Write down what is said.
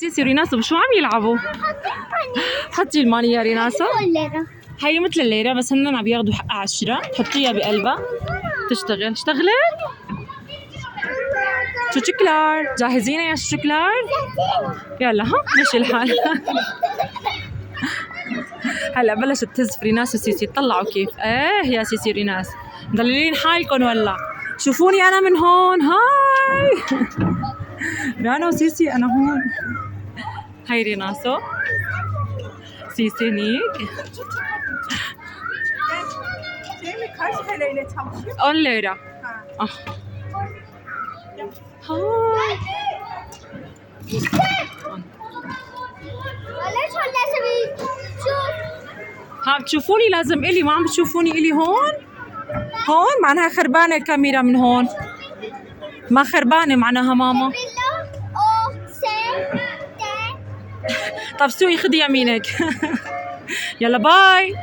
سيسي وريناسو شو عم يلعبوا؟ حطي الماني يا ريناسو. هي مثل الليرة بس هن عم ياخذوا حقها 10. تحطيها بقلبها تشتغل. اشتغلت؟ شو شوكولار؟ جاهزين يا شوكولار؟ يلا ها مشي الحال. هلا بلشت تهز في ريناس وسيسي. طلعوا كيف. ايه يا سيسي ريناس مدللين حالكم ولا؟ شوفوني انا من هون. هاي رانا وسيسي انا هون. هاي ريناسو سيسي هنيك. الليرة هاي. ها بتشوفوني لازم إلي، ما عم بتشوفوني إلي هون؟ هون معناها خربانة الكاميرا من هون. ما خربانة معناها ماما. طب سوي خدي يمينك. يلا باي.